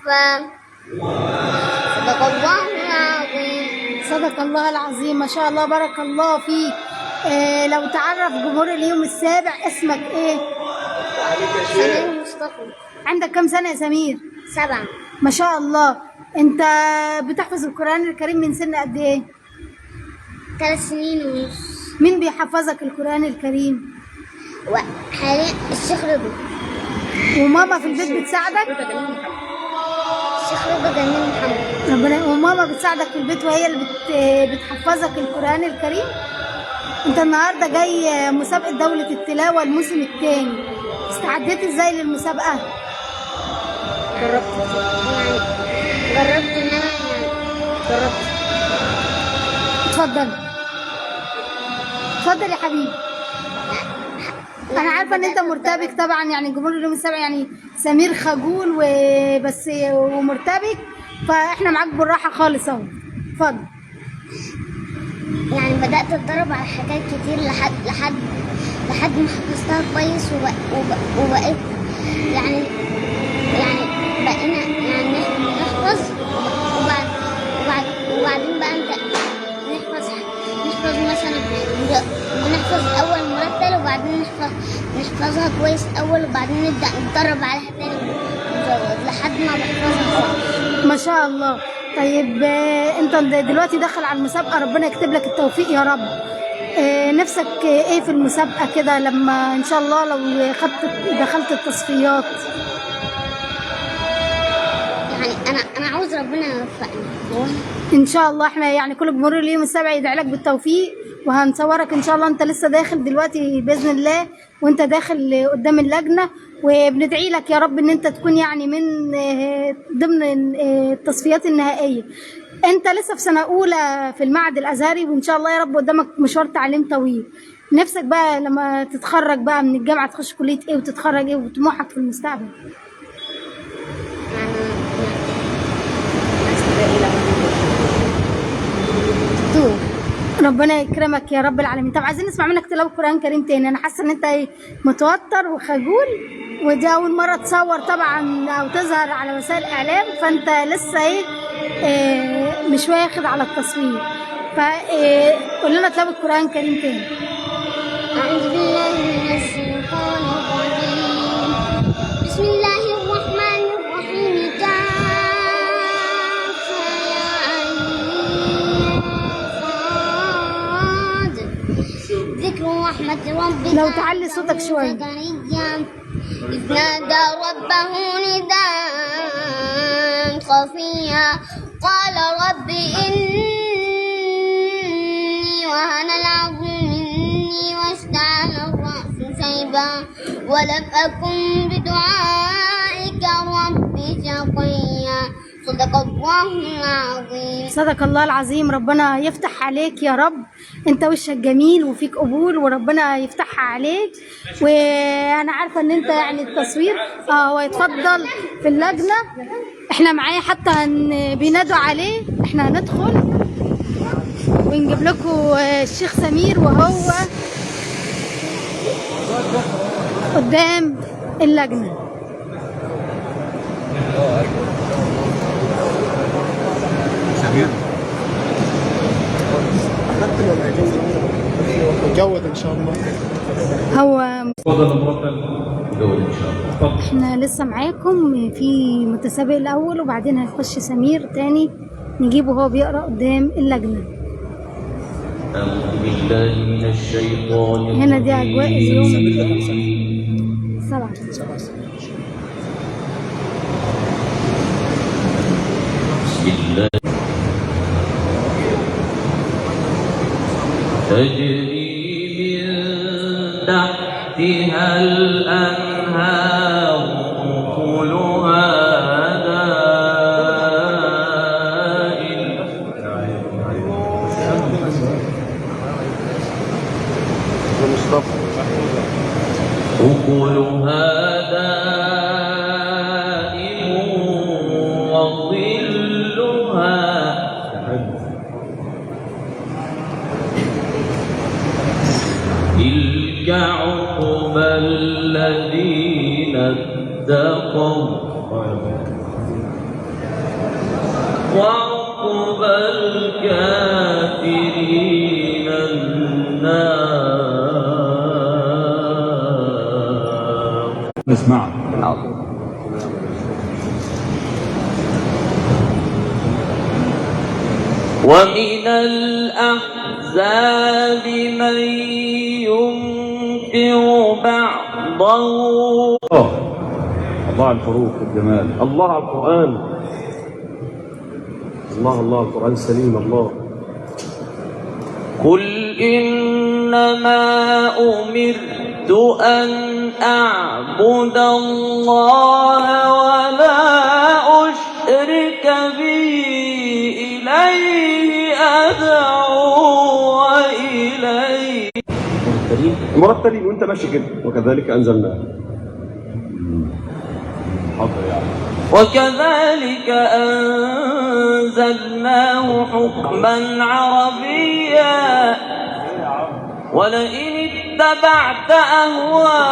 صفا. صدق الله العظيم. صدق الله العظيم، ما شاء الله، بارك الله فيك. لو تعرف جمهور اليوم السابع، اسمك ايه؟ سمير مصطفى. عندك كم سنة يا سمير؟ 7. ما شاء الله. انت بتحفظ القرآن الكريم من سن قد ايه؟ 3 سنين ونص. مين بيحفظك القرآن الكريم؟ وحاليا الشيخ رضا. وماما في البيت بتساعدك؟ الشيخ رضا جميل محمد. ربنا. وماما بتساعدك في البيت وهي اللي بتحفظك القرآن الكريم؟ انت النهارده جاي مسابقة دولة التلاوة الموسم الثاني، استعديت ازاي للمسابقة؟ جربت ان انا جربت. اتفضل اتفضل يا حبيبي. انا عارفه ان انت مرتبك طبعا، يعني جمهور اليوم السابع يعني سمير خجول وبس ومرتبك، فاحنا معاك بالراحه خالص اهو. اتفضل. يعني بدأت اتدرب على حاجات كتير لحد ما حفظتها كويس وبقيت يعني بقينا يعني نحفظ وبعدين بقى انت نحفظ مثلا بنحفظ اول مرتل وبعدين نحفظها كويس اول وبعدين نبدأ نتدرب عليها تاني لحد ما بحفظها. ما شاء الله. طيب انت دلوقتي داخل على المسابقه، ربنا يكتب لك التوفيق يا رب. نفسك ايه في المسابقه كده لما ان شاء الله لو دخلت التصفيات؟ يعني انا عاوز ربنا يوفقني ان شاء الله. احنا يعني كل جمهور اليوم السابع يدعي لك بالتوفيق، وهنصورك ان شاء الله. انت لسه داخل دلوقتي باذن الله، وانت داخل قدام اللجنه، وبندعي لك يا رب ان انت تكون يعني من ضمن التصفيات النهائيه. انت لسه في سنه اولى في المعهد الازهري، وان شاء الله يا رب قدامك مشوار تعليم طويل. نفسك بقى لما تتخرج بقى من الجامعه تخش كليه ايه وتتخرج ايه وطموحك في المستقبل؟ ربنا يكرمك يا رب العالمين. طب عايزين نسمع منك تلاوة قرآن كريم تاني. انا حاسه ان انت متوتر وخجول، ودي اول مره تصور طبعا او تظهر على وسائل الاعلام، فانت لسه مش واخد على التصوير. فقول لنا تلاوة قرآن كريم تاني. أعوذ بالله من الشيطان الرجيم. بسم الله الرحمن الرحيم. ذكر رحمة ربك. لو تعلي صوتك شوية. إذ نادى ربه نداء خفيا قال رب إني وهن العظم مني واشتعل الرأس شيبا ولم أكن بدعائك رب شقيا. صدق الله العظيم. صدق الله العظيم. ربنا يفتح عليك يا رب. انت وشك جميل وفيك قبول، وربنا يفتحها عليك. وانا عارفه ان انت يعني التصوير هو يتفضل في اللجنه. احنا معاه حتى بينادوا عليه. احنا هندخل ونجيب لكم الشيخ سمير وهو قدام اللجنه. جود ان شاء الله. هو جود ان شاء الله. احنا لسه معاكم في متسابق الاول، وبعدين هيخش سمير تاني نجيبه هو بيقرا قدام اللجنه. أعوذ بالله من الشيطان. هنا دي اجواء اليوم 7. بسم الله. تجري من تحتها الأنهار كلها أكلها دائم وظلها تلك عقبى الذين اتقوا وعقبى الكافرين النار. نسمع. ومن الأحزاب من ينكر بعضه. الله على الحروف والجمال. الله على القرآن. الله القرآن السليم. الله قل إنما أمرت أن أعبد الله ولا أشرك به إليه أدعو وإليه. مرتلين وانت ماشي كده. وكذلك أنزلناه. وكذلك أنزلناه حكما عربيا ولئن اتبعت أهواءهم